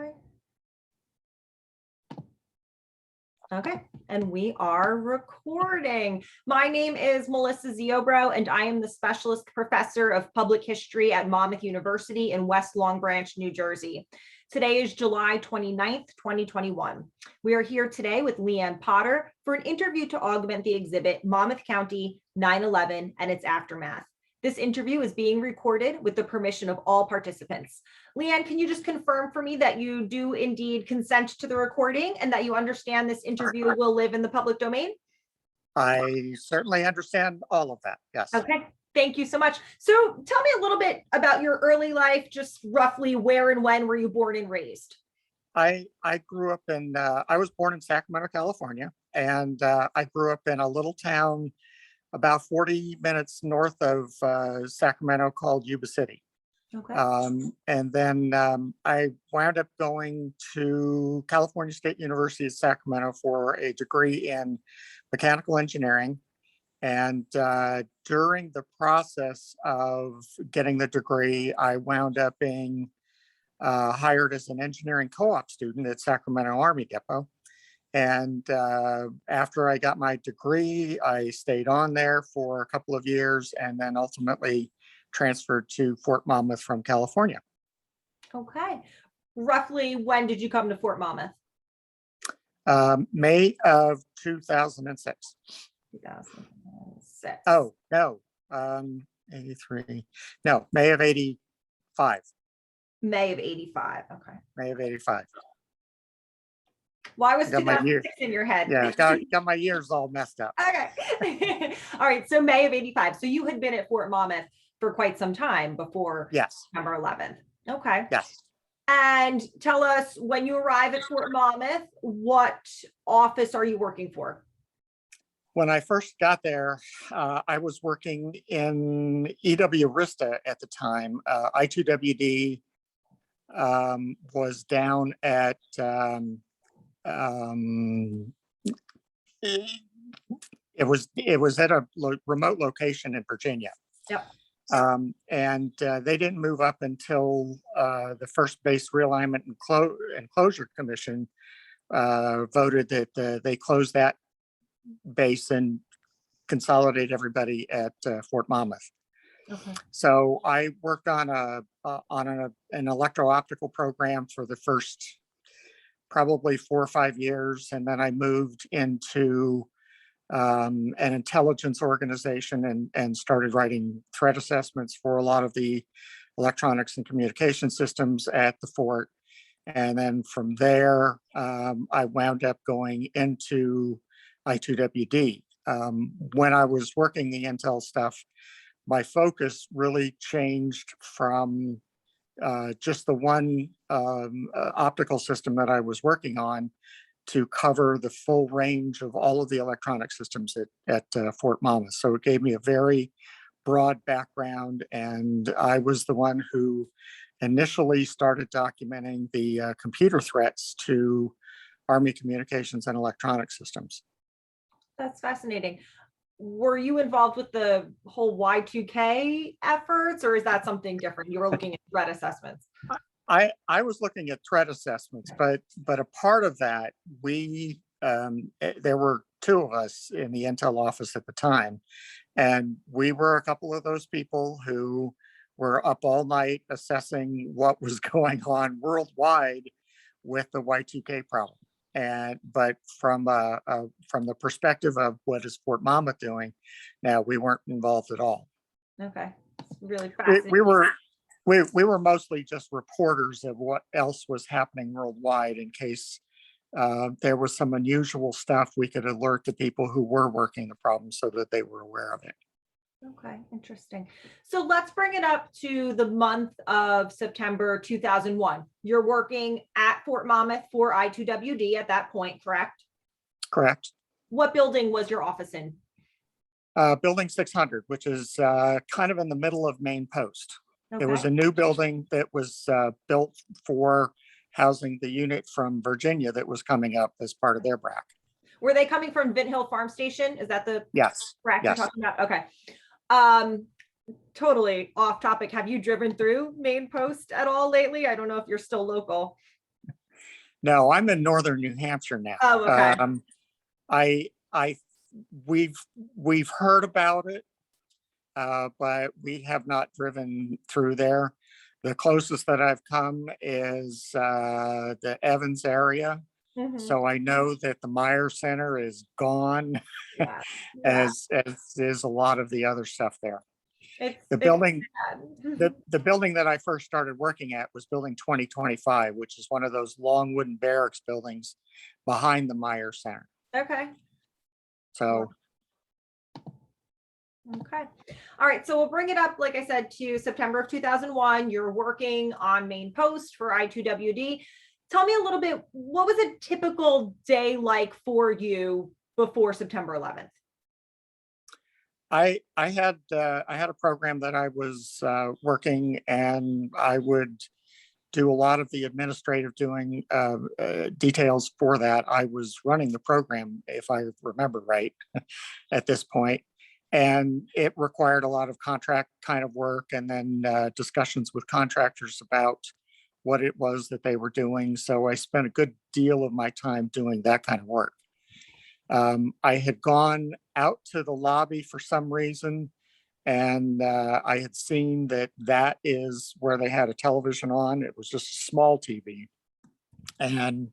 Okay. Okay, and we are recording. My name is Melissa Ziobro, and I am the Specialist Professor of Public History at Monmouth University in West Long Branch, New Jersey. Today is July 29th, 2021. We are here today with Leanne Potter for an interview to augment the exhibit Monmouth County 9/11 and its Aftermath. This interview is being recorded with the permission of all participants. Leanne, can you just confirm for me that you do indeed consent to the recording and that you understand this interview will live in the public domain? I certainly understand all of that. Yes. Okay, thank you so much. So tell me a little bit about your early life, just roughly where and when were you born and raised? I grew up in, I was born in Sacramento, California, and I grew up in a little town about 40 minutes north of Sacramento called Yuba City. Okay. And then I wound up going to California State University at Sacramento for a degree in mechanical engineering. And during the process of getting the degree, I wound up being hired as an engineering co-op student at Sacramento Army Depot. And after I got my degree, I stayed on there for a couple of years and then ultimately transferred to Fort Monmouth from California. Okay. Roughly when did you come to Fort Monmouth? May of 2006. 2006. Oh, no, 83. No, May of 85. May of 85. Okay. May of 85. Why was Got my 2006 in your head? Yeah, got my years all messed up. Okay. All right. So May of 85. So you had been at Fort Monmouth for quite some time before Yes. September 11th. Okay. Yes. And tell us, when you arrive at Fort Monmouth, what office are you working for? When I first got there, I was working in EW Arista at the time. I2WD was down at it was at a remote location in Virginia. Yep. And they didn't move up until the First Base Realignment and Closure Commission voted that they closed that base and consolidate everybody at Fort Monmouth. Okay. So I worked on an electro-optical program for the first probably 4 or 5 years, and then I moved into an intelligence organization and started writing threat assessments for a lot of the electronics and communication systems at the fort. And then from there, I wound up going into I2WD. When I was working the Intel stuff, my focus really changed from just the one optical system that I was working on to cover the full range of all of the electronic systems at Fort Monmouth. So it gave me a very broad background, and I was the one who initially started documenting the computer threats to Army communications and electronic systems. That's fascinating. Were you involved with the whole Y2K efforts, or is that something different? You were looking at threat assessments. I was looking at threat assessments, but a part of that, there were 2 of us in the Intel office at the time, and we were a couple of those people who were up all night assessing what was going on worldwide with the Y2K problem. But from the perspective of what is Fort Monmouth doing, now we weren't involved at all. Okay, it's really fascinating. We were mostly just reporters of what else was happening worldwide in case there was some unusual stuff. We could alert the people who were working the problem so that they were aware of it. Okay, interesting. So let's bring it up to the month of September 2001. You're working at Fort Monmouth for I2WD at that point, correct? Correct. What building was your office in? Building 600, which is kind of in the middle of Main Post. Okay. It was a new building that was built for housing the unit from Virginia that was coming up as part of their BRAC. Were they coming from Vint Hill Farm Station? Is that the Yes. BRAC Yes. you're talking about? Okay. Totally off topic. Have you driven through Main Post at all lately? I don't know if you're still local. No, I'm in northern New Hampshire now. Oh, okay. I we've heard about it, but we have not driven through there. The closest that I've come is the Evans area. Mhm. So I know that the Meyer Center is gone, Yeah, yeah. as is a lot of the other stuff there. The It's building, sad. the building that I first started working at was building 2025, which is one of those long wooden barracks buildings behind the Meyer Center. Okay. So Okay. All right. So we'll bring it up, like I said, to September of 2001. You're working on main post for I2WD. Tell me a little bit, what was a typical day like for you before September 11th? I had a program that I was working, and I would do a lot of the administrative doing details for that. I was running the program, if I remember right, at this point, and it required a lot of contract kind of work, and then discussions with contractors about what it was that they were doing. So I spent a good deal of my time doing that kind of work. I had gone out to the lobby for some reason, and I had seen that that is where they had a television on. It was just a small TV, and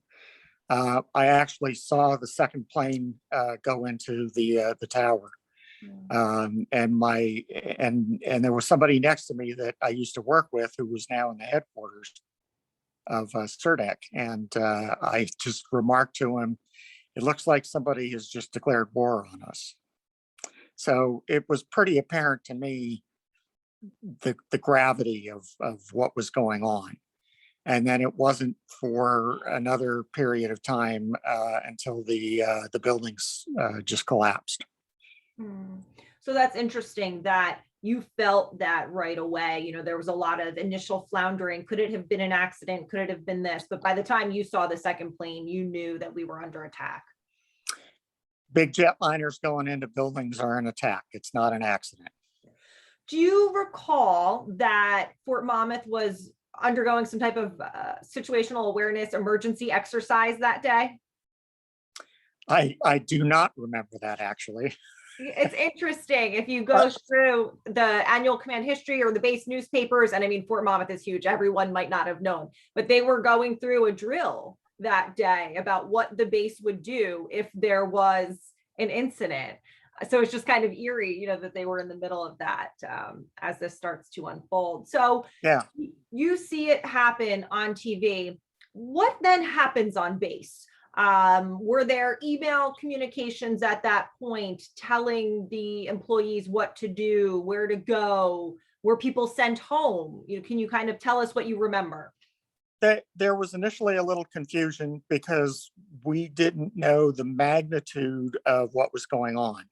I actually saw the second plane go into the tower. And my and there was somebody next to me that I used to work with who was now in the headquarters of CERDEC, and I just remarked to him, "It looks like somebody has just declared war on us." So it was pretty apparent to me the gravity of what was going on. And then it wasn't for another period of time until the buildings just collapsed. Hmm. So that's interesting that you felt that right away. You know, there was a lot of initial floundering. Could it have been an accident? Could it have been this? But by the time you saw the second plane, you knew that we were under attack. Big jetliners going into buildings are an attack. It's not an accident. Do you recall that Fort Monmouth was undergoing some type of situational awareness emergency exercise that day? I do not remember that actually. It's interesting if you Uh, go through the annual command history or the base newspapers, and I mean, Fort Monmouth is huge. Everyone might not have known, but they were going through a drill that day about what the base would do if there was an incident. So it's just kind of eerie, you know, that they were in the middle of that as this starts to unfold. So yeah, you see it happen on TV. What then happens on base? Were there email communications at that point telling the employees what to do, where to go? Were people sent home? You know, can you kind of tell us what you remember? there was initially a little confusion because we didn't know the magnitude of what was going on.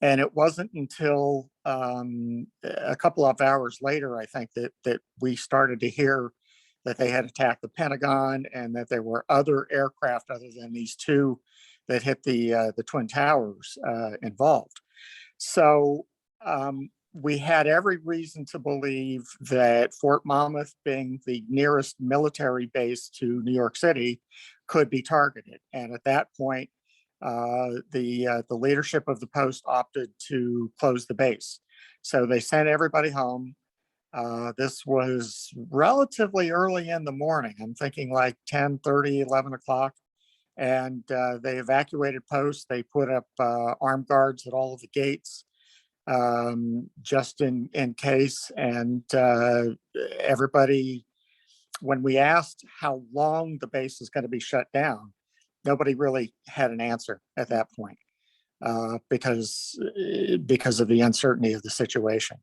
And it wasn't until a couple of hours later, I think, that we started to hear that they had attacked the Pentagon and that there were other aircraft other than these two that hit the Twin Towers involved. So we had every reason to believe that Fort Monmouth, being the nearest military base to New York City, could be targeted. And at that point, the leadership of the post opted to close the base. So they sent everybody home. This was relatively early in the morning. I'm thinking like 10:30, 11 o'clock. And they evacuated posts. They put up armed guards at all of the gates, just in case. And everybody, when we asked how long the base is going to be shut down, nobody really had an answer at that point because of the uncertainty of the situation.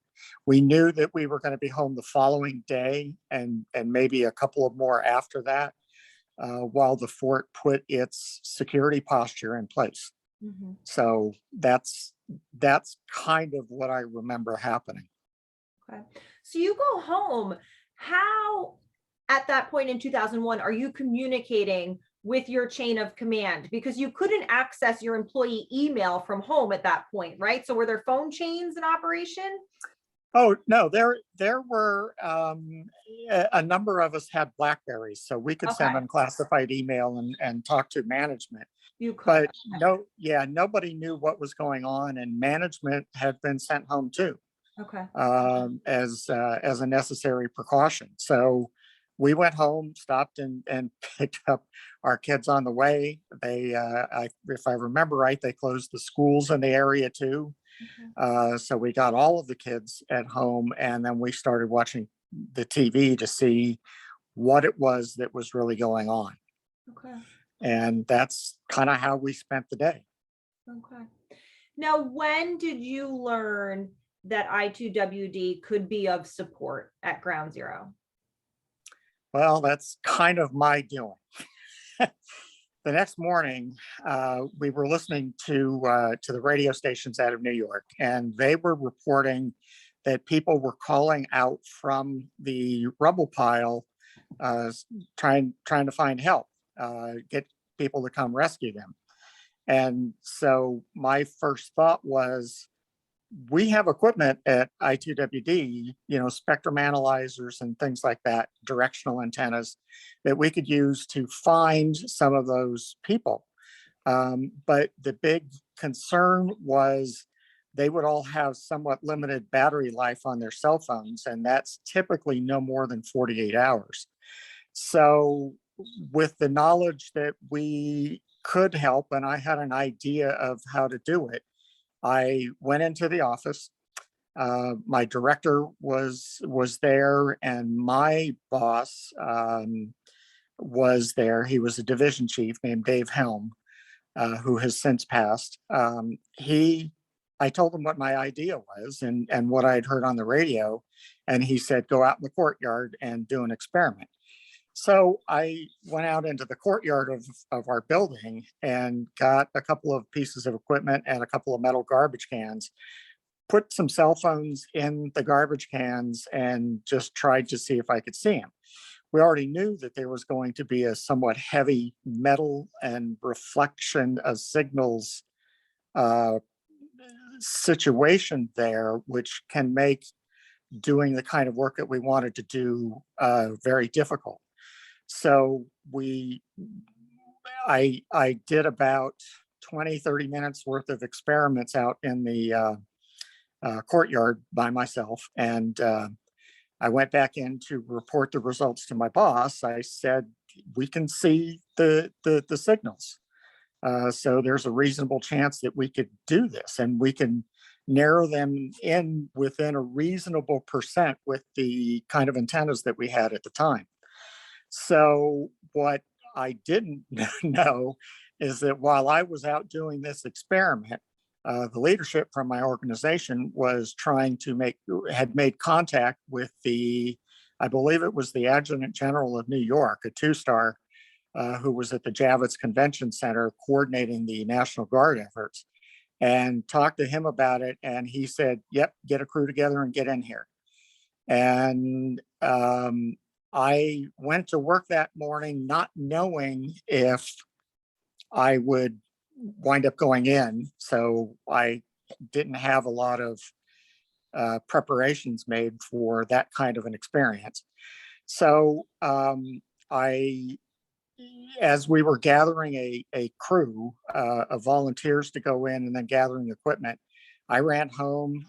We knew that we were going to be home the following day and maybe a couple of more after that, while the fort put its security posture in place. Mhm. So that's kind of what I remember happening. Okay. So you go home. How, at that point in 2001, are you communicating with your chain of command? Because you couldn't access your employee email from home at that point, right? So were there phone chains in operation? Oh, no, there were, a number of us had Blackberries, so we could send Okay, unclassified email and talk to management. you could. But no, yeah, nobody knew what was going on, and management had been sent home too, Okay. as a necessary precaution. So we went home, stopped and picked up our kids on the way. If I remember right, they closed the schools in the area too. Okay. So we got all of the kids at home, and then we started watching the TV to see what it was that was really going on. Okay. And that's kind of how we spent the day. Okay. Now, when did you learn that I2WD could be of support at Ground Zero? Well, that's kind of my doing. The next morning, we were listening to the radio stations out of New York, and they were reporting that people were calling out from the rubble pile, uh, trying to find help, get people to come rescue them. And so my first thought was, we have equipment at I2WD, spectrum analyzers and things like that, directional antennas that we could use to find some of those people. But the big concern was they would all have somewhat limited battery life on their cell phones, and that's typically no more than 48 hours. So, with the knowledge that we could help, and I had an idea of how to do it, I went into the office. My director was there, and my boss was there. He was a division chief named Dave Helm, who has since passed. I told him what my idea was and what I had heard on the radio, and he said, "Go out in the courtyard and do an experiment." So I went out into the courtyard of our building and got a couple of pieces of equipment and a couple of metal garbage cans, put some cell phones in the garbage cans, and just tried to see if I could see them. We already knew that there was going to be a somewhat heavy metal and reflection of signals uh, situation there, which can make doing the kind of work that we wanted to do very difficult. So I did about 20, 30 minutes worth of experiments out in the courtyard by myself. And I went back in to report the results to my boss. I said, we can see the signals. So there's a reasonable chance that we could do this, and we can narrow them in within a reasonable percent with the kind of antennas that we had at the time. So what I didn't know is that while I was out doing this experiment, the leadership from my organization was had made contact with I believe it was the Adjutant General of New York, a two-star, who was at the Javits Convention Center coordinating the National Guard efforts, and talked to him about it. And he said, "Yep, get a crew together and get in here." And I went to work that morning not knowing if I would wind up going in. So I didn't have a lot of preparations made for that kind of an experience. So I, as we were gathering a crew of volunteers to go in and then gathering equipment, I ran home,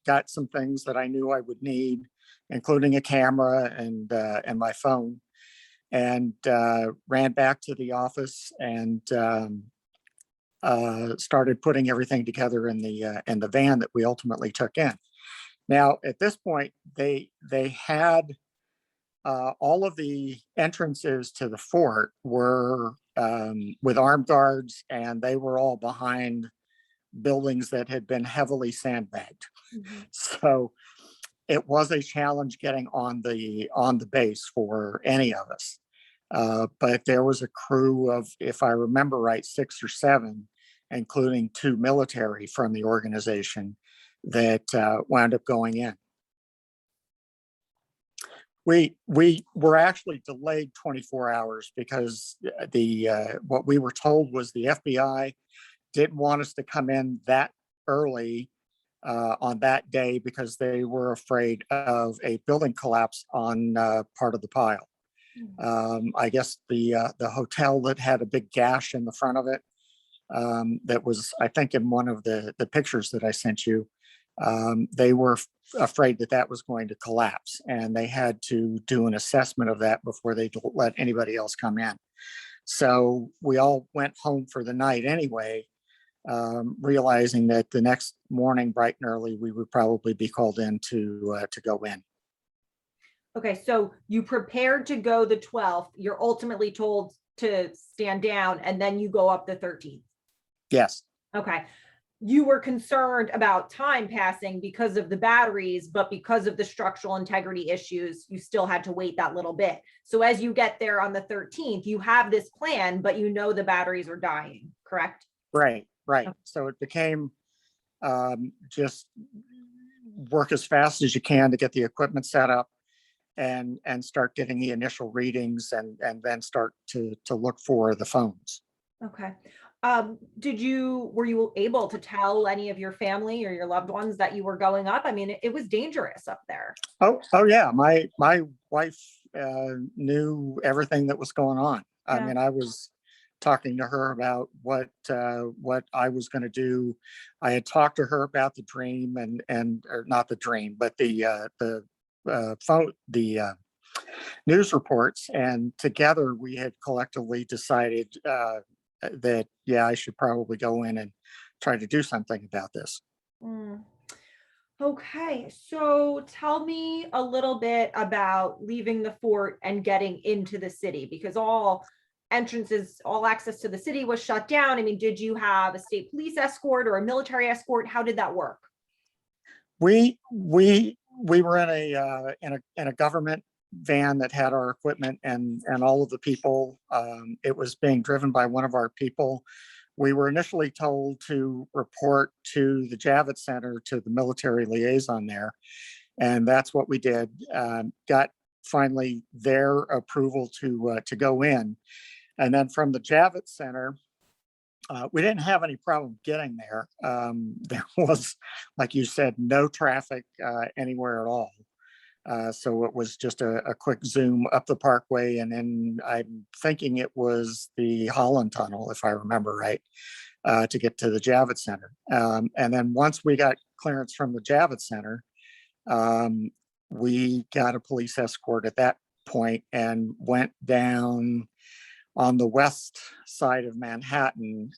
got some things that I knew I would need, including a camera and my phone, and ran back to the office and started putting everything together in the van that we ultimately took in. Now, at this point, they had all of the entrances to the fort were with armed guards, and they were all behind buildings that had been heavily sandbagged. Mhm. So it was a challenge getting on the base for any of us. But there was a crew of, if I remember right, 6 or 7, including 2 military from the organization that wound up going in. We were actually delayed 24 hours because the what we were told was the FBI didn't want us to come in that early on that day because they were afraid of a building collapse on part of the pile. I guess the hotel that had a big gash in the front of it, that was, I think, in one of the pictures that I sent you, they were afraid that that was going to collapse, and they had to do an assessment of that before they let anybody else come in. So we all went home for the night anyway, realizing that the next morning, bright and early, we would probably be called in to go in. Okay, so you prepared to go the 12th. You're ultimately told to stand down, and then you go up the 13th. Yes. Okay. You were concerned about time passing because of the batteries, but because of the structural integrity issues, you still had to wait that little bit. So as you get there on the 13th, you have this plan, but you know the batteries are dying, correct? Right. Right. Okay. So it became just work as fast as you can to get the equipment set up and start getting the initial readings and then start to look for the phones. Okay. Were you able to tell any of your family or your loved ones that you were going up? I mean, it was dangerous up there. Oh yeah. My wife knew everything that was going on. I Yeah. mean, I was talking to her about what I was going to do. I had talked to her about the dream and or not the dream, but the phone news reports, and together we had collectively decided that yeah, I should probably go in and try to do something about this. Mm. Okay, so tell me a little bit about leaving the fort and getting into the city, because all entrances, all access to the city was shut down. I mean, did you have a state police escort or a military escort? How did that work? We were in a government van that had our equipment and all of the people. It was being driven by one of our people. We were initially told to report to the Javits Center, to the military liaison there, and that's what we did. Got finally their approval to go in, and then from the Javits Center, we didn't have any problem getting there. There was, like you said, no traffic anywhere at all. So it was just a quick zoom up the parkway, and then I'm thinking it was the Holland Tunnel, if I remember right, to get to the Javits Center. And then once we got clearance from the Javits Center, um, we got a police escort at that point and went down on the west side of Manhattan,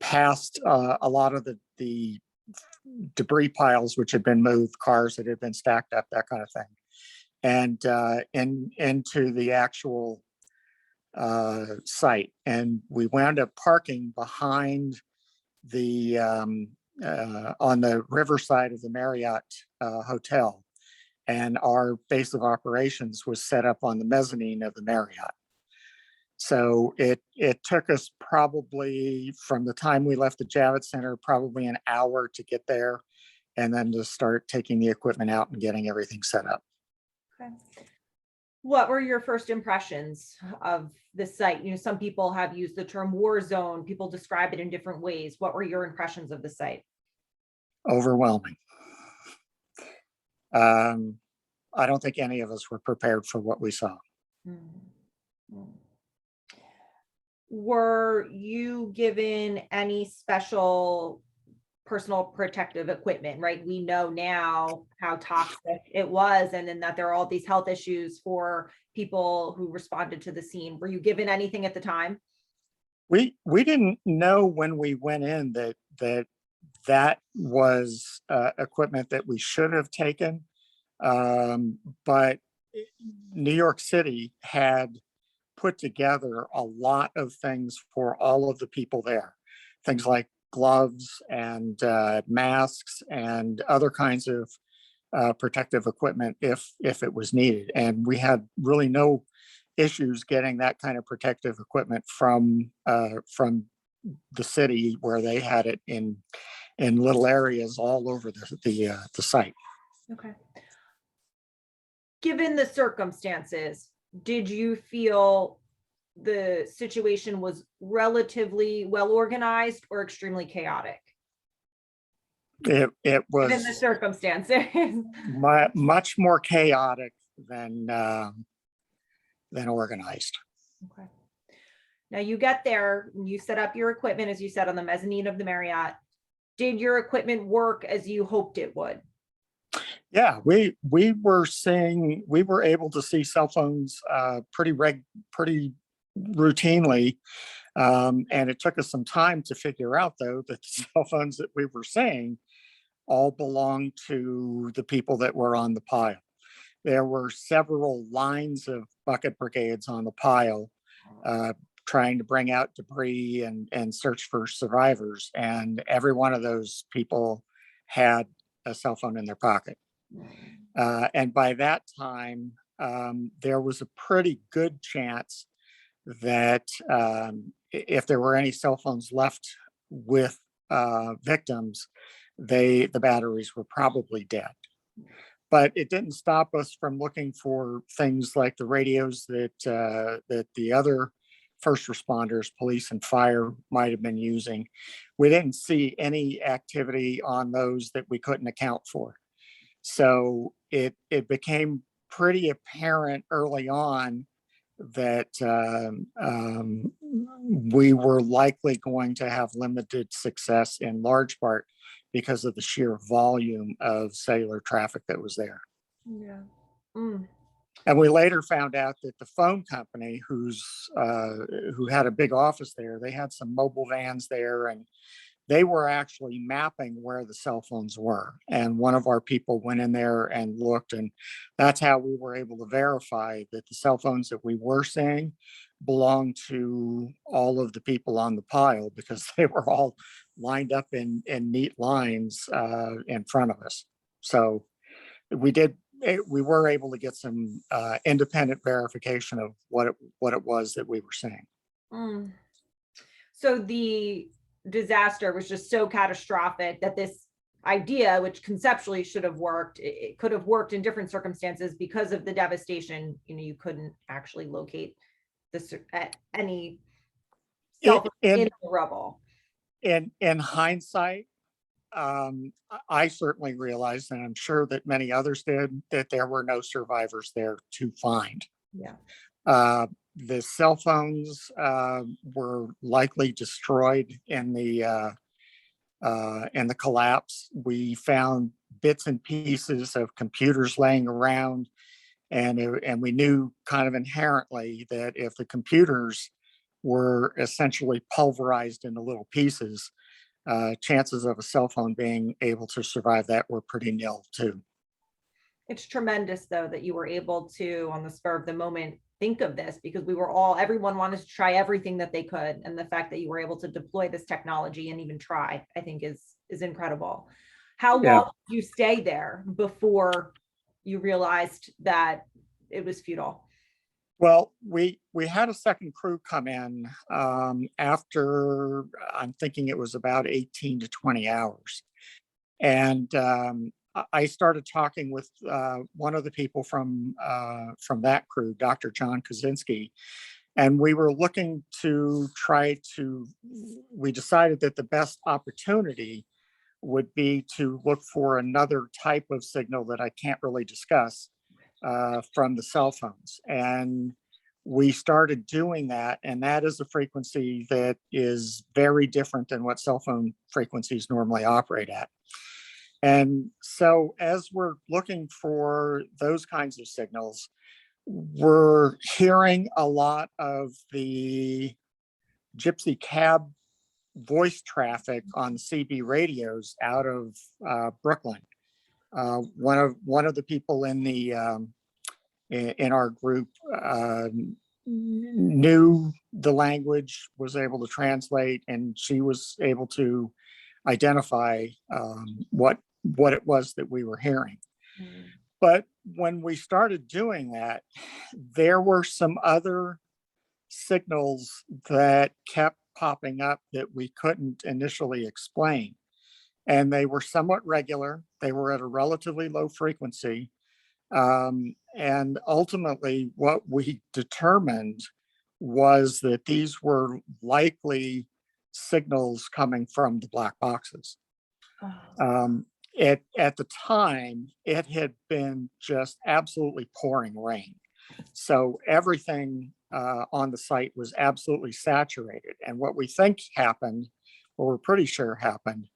past a lot of the debris piles which had been moved, cars that had been stacked up, that kind of thing, and into the actual site. And we wound up parking behind the on the riverside of the Marriott Hotel, and our base of operations was set up on the mezzanine of the Marriott. So it took us probably from the time we left the Javits Center, probably an hour to get there, and then to start taking the equipment out and getting everything set up. Okay. What were your first impressions of the site? You know, some people have used the term war zone. People describe it in different ways. What were your impressions of the site? Overwhelming. I don't think any of us were prepared for what we saw. Mm. Mm. Were you given any special personal protective equipment, right? We know now how toxic it was, and then that there are all these health issues for people who responded to the scene. Were you given anything at the time? We didn't know when we went in that was equipment that we should have taken. But New York City had put together a lot of things for all of the people there. Things like gloves and masks and other kinds of protective equipment if it was needed. And we had really no issues getting that kind of protective equipment from the city, where they had it in little areas all over the site. Okay. Given the circumstances, did you feel the situation was relatively well organized or extremely chaotic? it given the was circumstances. much more chaotic than organized. Okay. Now you get there, you set up your equipment, as you said, on the mezzanine of the Marriott. Did your equipment work as you hoped it would? Yeah, we were able to see cell phones pretty routinely. And it took us some time to figure out, though, that the cell phones that we were seeing all belonged to the people that were on the pile. There were several lines of bucket brigades on the pile, trying to bring out debris and search for survivors. And every one of those people had a cell phone in their pocket. And by that time, there was a pretty good chance that if there were any cell phones left with victims, the batteries were probably dead. But it didn't stop us from looking for things like the radios that the other first responders, police and fire, might have been using. We didn't see any activity on those that we couldn't account for. So it became pretty apparent early on that we were likely going to have limited success, in large part because of the sheer volume of cellular traffic that was there. Yeah. Mm. And we later found out that the phone company, who had a big office there, they had some mobile vans there, and they were actually mapping where the cell phones were. And one of our people went in there and looked, and that's how we were able to verify that the cell phones that we were seeing belonged to all of the people on the pile, because they were all lined up in neat lines in front of us. So we were able to get some independent verification of what it was that we were seeing. Mm. So the disaster was just so catastrophic that this idea, which conceptually should have worked, it could have worked in different circumstances. Because of the devastation, you couldn't actually locate this at any cell phone in the rubble. In hindsight, I certainly realized, and I'm sure that many others did, that there were no survivors there to find. Yeah. The cell phones were likely destroyed in the collapse. We found bits and pieces of computers laying around, and we knew kind of inherently that if the computers were essentially pulverized into little pieces, chances of a cell phone being able to survive that were pretty nil too. It's tremendous, though, that you were able to, on the spur of the moment, think of this, because everyone wanted to try everything that they could. And the fact that you were able to deploy this technology and even try, I think is incredible. How long did you stay there before you realized that it was futile? Well, we had a second crew come in after, I'm thinking it was about 18 to 20 hours. And I started talking with one of the people from that crew, Dr. John Kaczynski, and we were looking to we decided that the best opportunity would be to look for another type of signal that I can't really discuss from the cell phones. And we started doing that, and that is a frequency that is very different than what cell phone frequencies normally operate at. And so as we're looking for those kinds of signals, we're hearing a lot of the gypsy cab voice traffic on CB radios out of Brooklyn. One of the people in our group knew the language, was able to translate, and she was able to identify what it was that we were hearing. Mm. But when we started doing that, there were some other signals that kept popping up that we couldn't initially explain. And they were somewhat regular. They were at a relatively low frequency. And ultimately, what we determined was that these were likely signals coming from the black boxes. Oh, At the time, it had been just absolutely pouring rain. So everything on the site was absolutely saturated. And what we think happened, or we're pretty sure happened,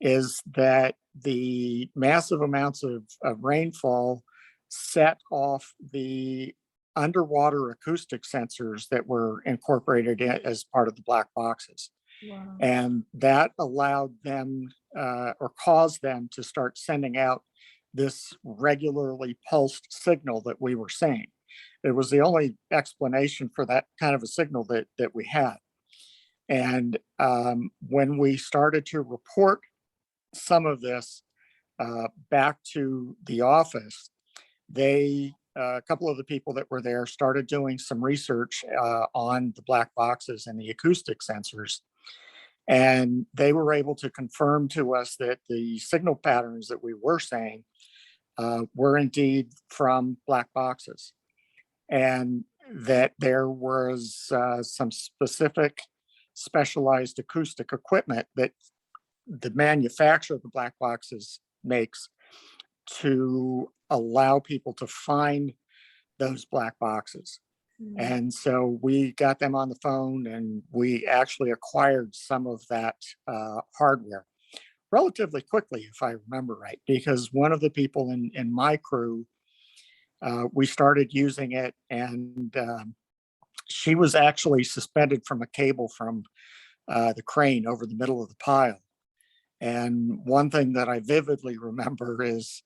is that the massive amounts of rainfall set off the underwater acoustic sensors that were incorporated as part of the black boxes. wow. And that allowed them or caused them to start sending out this regularly pulsed signal that we were seeing. It was the only explanation for that kind of a signal that we had. And when we started to report some of this back to the office, a couple of the people that were there started doing some research on the black boxes and the acoustic sensors. And they were able to confirm to us that the signal patterns that we were seeing were indeed from black boxes, and that there was some specific specialized acoustic equipment that the manufacturer of the black boxes makes to allow people to find those black boxes. Mm. And so we got them on the phone and we actually acquired some of that hardware relatively quickly, if I remember right, because one of the people in my crew, we started using it, and she was actually suspended from a cable from the crane over the middle of the pile. And one thing that I vividly remember is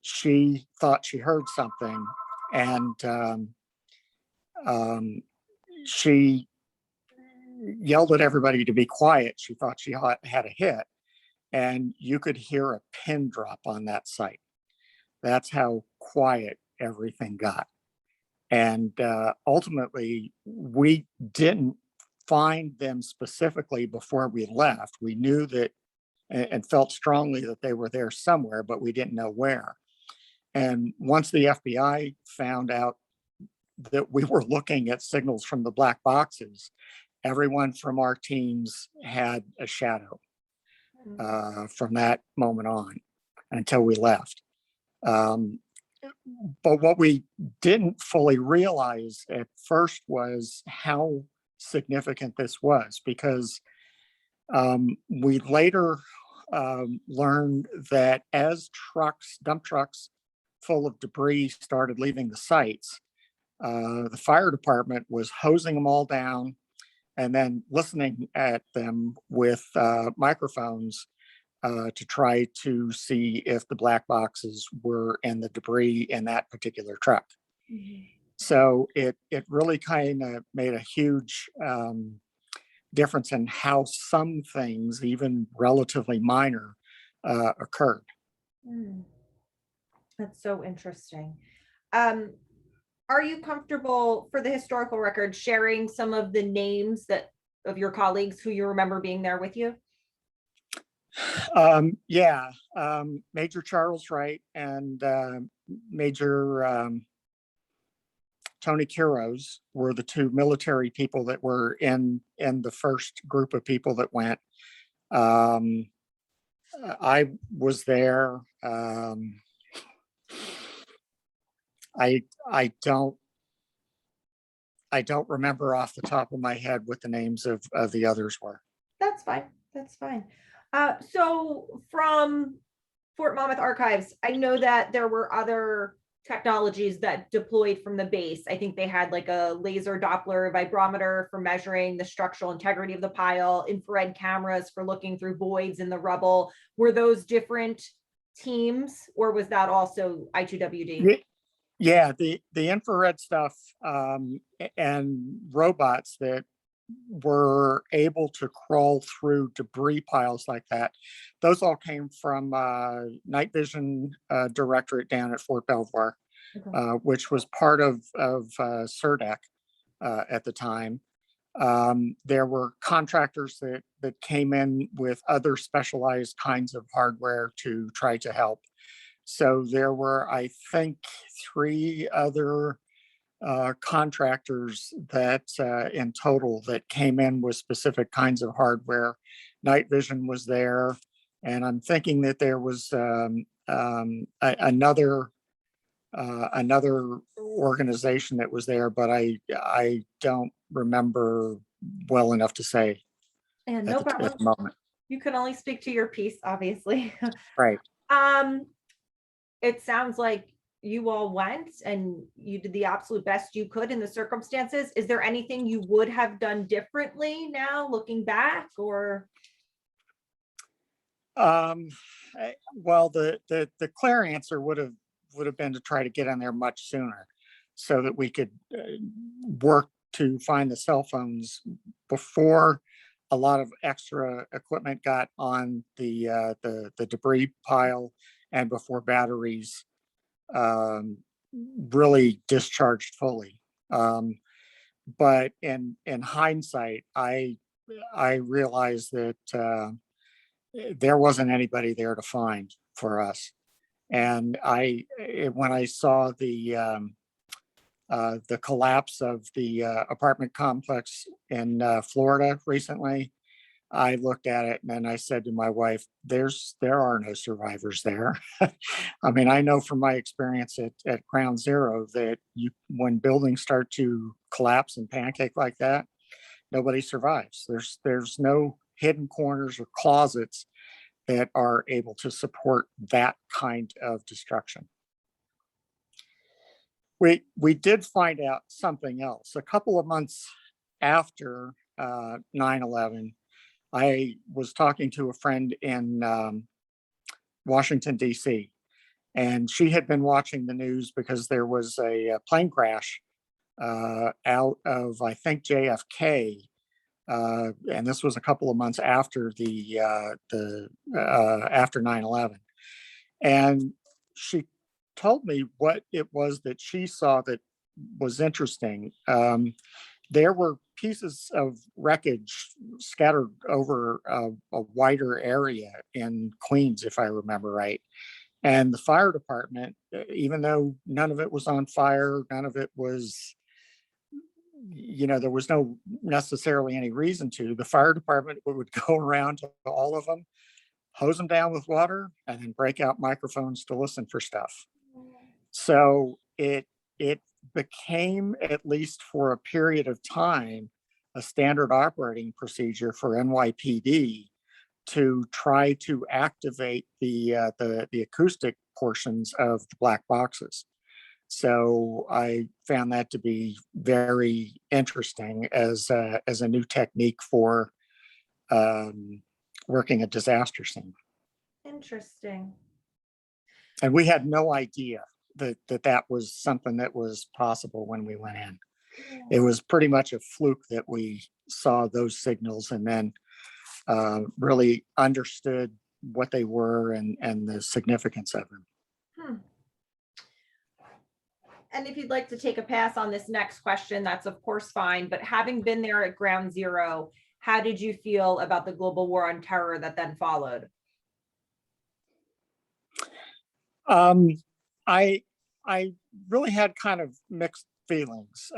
she thought she heard something, and um, she yelled at everybody to be quiet. She thought she had a hit, and you could hear a pin drop on that site. That's how quiet everything got. And ultimately, we didn't find them specifically before we left. We knew that and felt strongly that they were there somewhere, but we didn't know where. And once the FBI found out that we were looking at signals from the black boxes, everyone from our teams had a shadow from that moment on until we left. Um, but what we didn't fully realize at first was how significant this was, because we later learned that as dump trucks full of debris started leaving the sites, the fire department was hosing them all down and then listening at them with microphones to try to see if the black boxes were in the debris in that particular truck. Mhm. So it really kind of made a huge difference in how some things, even relatively minor, occurred. Mm. That's so interesting. Um, are you comfortable, for the historical record, sharing some of the names that of your colleagues who you remember being there with you? Yeah, Major Charles Wright and Major Tony Quiros were the two military people that were in the first group of people that went. Um, I was there. I I don't I don't remember off the top of my head what the names of the others were. That's fine. That's fine. So from Fort Monmouth Archives, I know that there were other technologies that deployed from the base. I think they had like a laser Doppler vibrometer for measuring the structural integrity of the pile, infrared cameras for looking through voids in the rubble. Were those different teams, or was that also I2WD? Yeah, the infrared stuff and robots that were able to crawl through debris piles like that, those all came from night vision directorate down at Fort Belvoir, Okay. which was part of SERDEC at the time. There were contractors that came in with other specialized kinds of hardware to try to help. So there were, I think, three other contractors that in total that came in with specific kinds of hardware. Night vision was there, And I'm thinking that there was another another organization that was there, but I don't remember well enough to say And at no the problem. moment. You can only speak to your piece, obviously. Right. um, it sounds like you all went and you did the absolute best you could in the circumstances. Is there anything you would have done differently now looking back, or? Um, well, the clear answer would have been to try to get in there much sooner, so that we could work to find the cell phones before a lot of extra equipment got on the debris pile, and before batteries um, really discharged fully. Um, but in hindsight, I realized that there wasn't anybody there to find for us. And when I saw the collapse of the apartment complex in Florida recently, I looked at it and then I said to my wife, there are no survivors there. I mean, I know from my experience at Ground Zero that when buildings start to collapse and pancake like that, nobody survives. There's no hidden corners or closets that are able to support that kind of destruction. We did find out something else. A couple of months after 9/11, I was talking to a friend in Washington, D.C., and she had been watching the news because there was a plane crash out of, I think, JFK. And this was a couple of months after the after 9/11. And she told me what it was that she saw that was interesting. There were pieces of wreckage scattered over a wider area in Queens, if I remember right. And the fire department, even though none of it was on fire, none of it was, there was no necessarily any reason to, the fire department would go around to all of them, hose them down with water, and then break out microphones to listen for stuff. So it became, at least for a period of time, a standard operating procedure for NYPD to try to activate the acoustic portions of the black boxes. So I found that to be very interesting as a new technique for um, working a disaster scene. Interesting. And we had no idea that was something that was possible when we went in. It was pretty much a fluke that we saw those signals and then really understood what they were and the significance of them. Hmm. And if you'd like to take a pass on this next question, that's of course fine. But having been there at Ground Zero, how did you feel about the global war on terror that then followed? Um, I I really had kind of mixed feelings.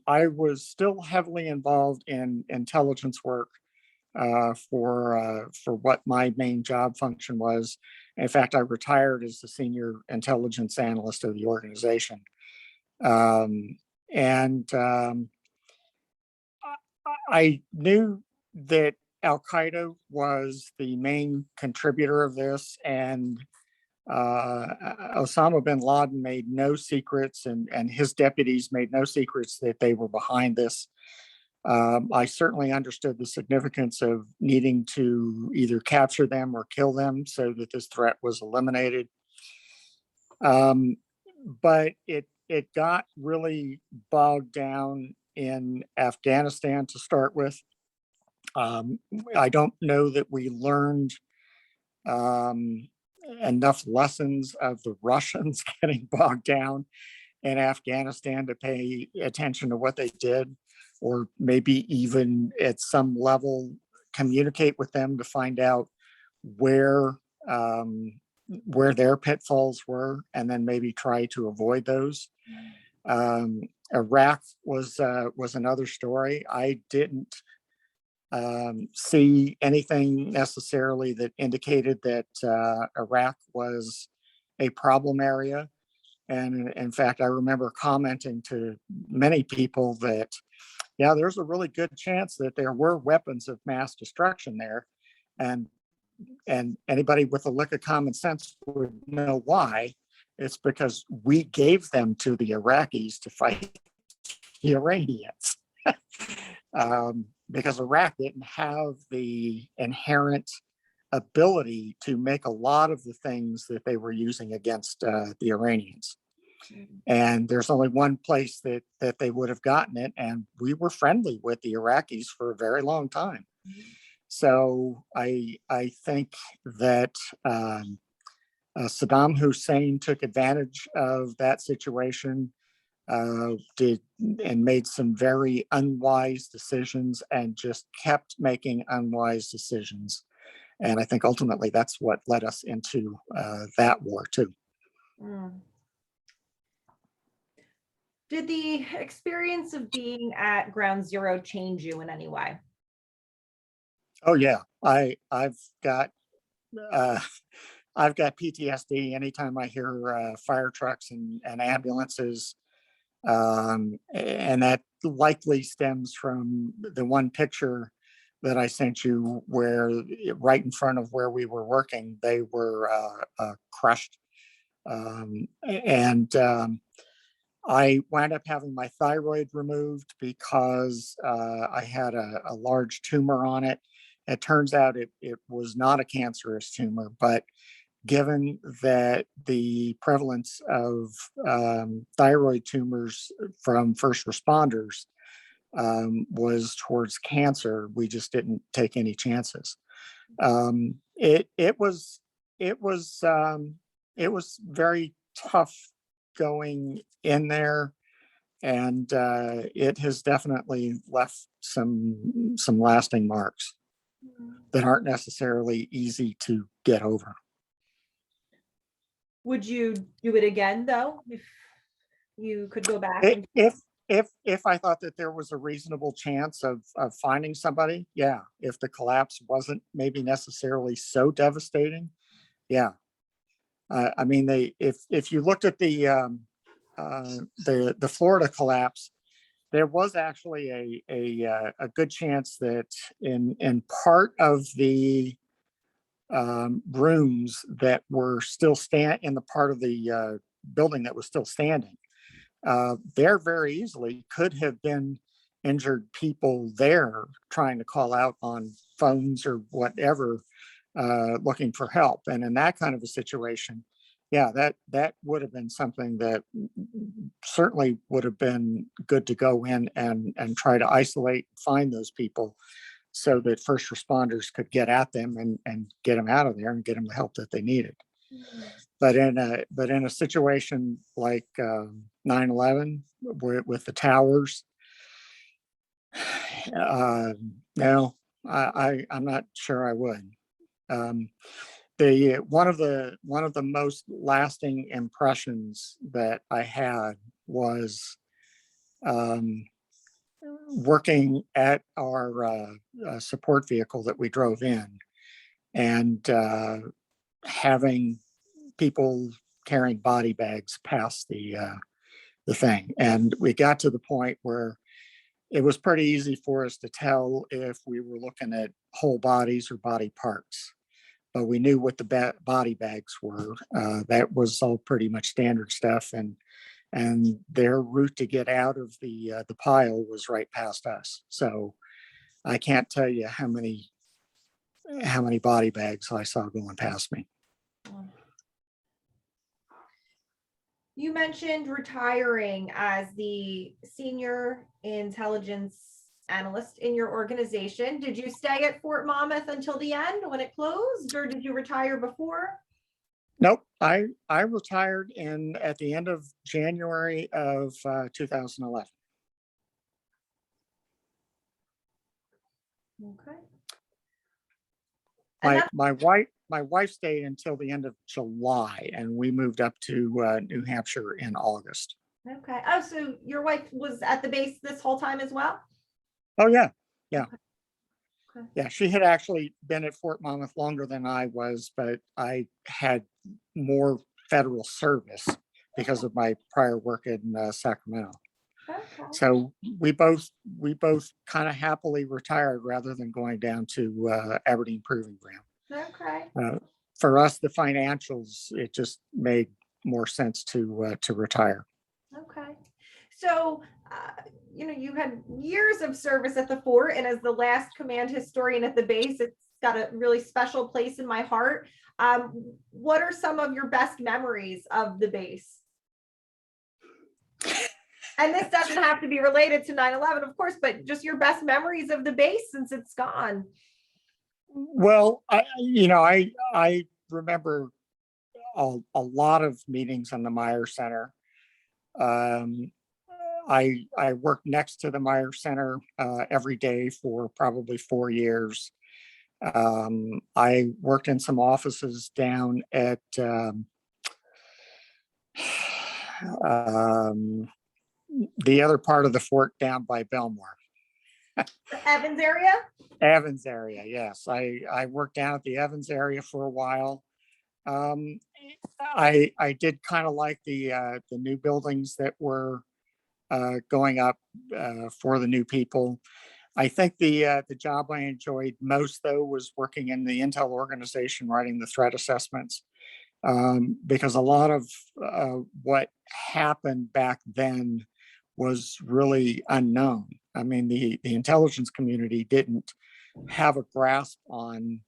I was still heavily involved in intelligence work for what my main job function was. In fact, I retired as the senior intelligence analyst of the organization. Um, and I knew that Al Qaeda was the main contributor of this, and Osama bin Laden made no secrets, and his deputies made no secrets that they were behind this. I certainly understood the significance of needing to either capture them or kill them so that this threat was eliminated. Um, but it got really bogged down in Afghanistan to start with. I don't know that we learned um, enough lessons of the Russians getting bogged down in Afghanistan to pay attention to what they did, or maybe even at some level communicate with them to find out where um, where their pitfalls were, and then maybe try to avoid those. Iraq was another story. I didn't see anything necessarily that indicated that Iraq was a problem area. And in fact, I remember commenting to many people that, yeah, there's a really good chance that there were weapons of mass destruction there. And anybody with a lick of common sense would know why. It's because we gave them to the Iraqis to fight the Iranians. Because Iraq didn't have the inherent ability to make a lot of the things that they were using against the Iranians. And there's only one place that they would have gotten it, and we were friendly with the Iraqis for a very long time. So I think that Saddam Hussein took advantage of that situation, did and made some very unwise decisions, and just kept making unwise decisions. And I think ultimately that's what led us into that war too. Mm. Did the experience of being at Ground Zero change you in any way? Oh yeah, I've got PTSD anytime I hear fire trucks and ambulances, and that likely stems from the one picture that I sent you, where right in front of where we were working, they were crushed, and I wound up having my thyroid removed because I had a large tumor on it. It turns out it was not a cancerous tumor, but given that the prevalence of thyroid tumors from first responders was towards cancer, we just didn't take any chances. It was very tough going in there, and it has definitely left some lasting marks that aren't necessarily easy to get over. Would you do it again though, if you could go back? I- And If I thought that there was a reasonable chance of finding somebody, yeah. If the collapse wasn't maybe necessarily so devastating, yeah. I mean, if you looked at the Florida collapse, there was actually a good chance that in part of the rooms that were still in the part of the building that was still standing, there very easily could have been injured people there trying to call out on phones or whatever, looking for help. And in that kind of a situation, yeah, that would have been something that certainly would have been good to go in and try to isolate, find those people so that first responders could get at them and get them out of there and get them the help that they needed. But in a situation like 9/11 with the towers, no, I'm not sure I would. The one of the most lasting impressions that I had was working at our support vehicle that we drove in, and having people carrying body bags past the thing. And we got to the point where it was pretty easy for us to tell if we were looking at whole bodies or body parts. But we knew what the body bags were. That was all pretty much standard stuff, and their route to get out of the pile was right past us. So I can't tell you how many body bags I saw going past me. you mentioned retiring as the senior intelligence analyst in your organization. Did you stay at Fort Monmouth until the end when it closed, or did you retire before? Nope, I retired at the end of January of 2011. Okay. And My wife stayed until the end of July, and we moved up to New Hampshire in August. okay. Oh, so your wife was at the base this whole time as well? Oh yeah, yeah. Okay. Yeah, she had actually been at Fort Monmouth longer than I was, but I had more federal service because of my prior work in Sacramento. Okay. So we both kind of happily retired rather than going down to Aberdeen Proving Ground. Okay. For us, the financials, it just made more sense to retire. Okay. So, you had years of service at the fort, and as the last command historian at the base, it's got a really special place in my heart. What are some of your best memories of the base? And this doesn't have to be related to 9/11, of course, but just your best memories of the base since it's gone. Well, I remember a lot of meetings on the Meyer Center. Um, I worked next to the Meyer Center every day for probably 4 years. I worked in some offices down at um, the other part of the fort down by Belmore. The Evans area? Evans area, yes. I worked down at the Evans area for a while. Um, I did kind of like the new buildings that were going up for the new people. I think the job I enjoyed most though was working in the Intel organization, writing the threat assessments, because a lot of what happened back then was really unknown. I mean, the intelligence community didn't have a grasp on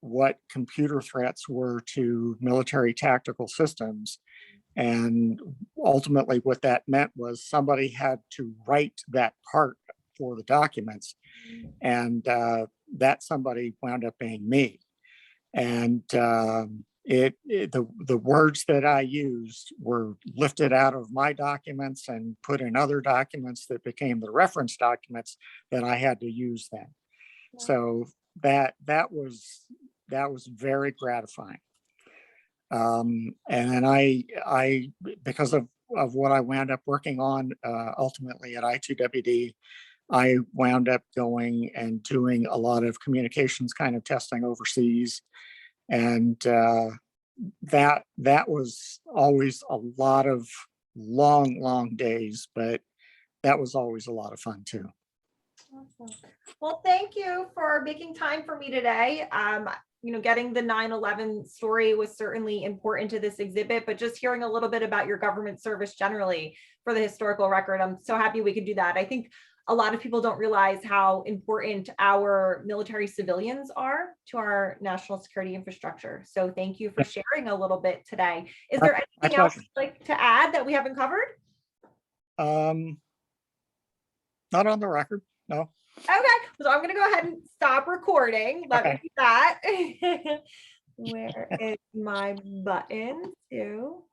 what computer threats were to military tactical systems. And ultimately, what that meant was somebody had to write that part for the documents. And that somebody wound up being me. And the words that I used were lifted out of my documents and put in other documents that became the reference documents that I had to use then. So that was very gratifying. And then I because of what I wound up working on ultimately at I2WD, I wound up going and doing a lot of communications kind of testing overseas, and that was always a lot of long days, but that was always a lot of fun too. Awesome. Well, thank you for making time for me today. Getting the 9/11 story was certainly important to this exhibit, but just hearing a little bit about your government service generally for the historical record, I'm so happy we could do that. I think a lot of people don't realize how important our military civilians are to our national security infrastructure. So thank you for sharing a little bit today. Is there anything else you'd like to add that we haven't covered? Not on the record, no. Okay, so I'm going to go ahead and stop recording. Let me do that. Where is my button to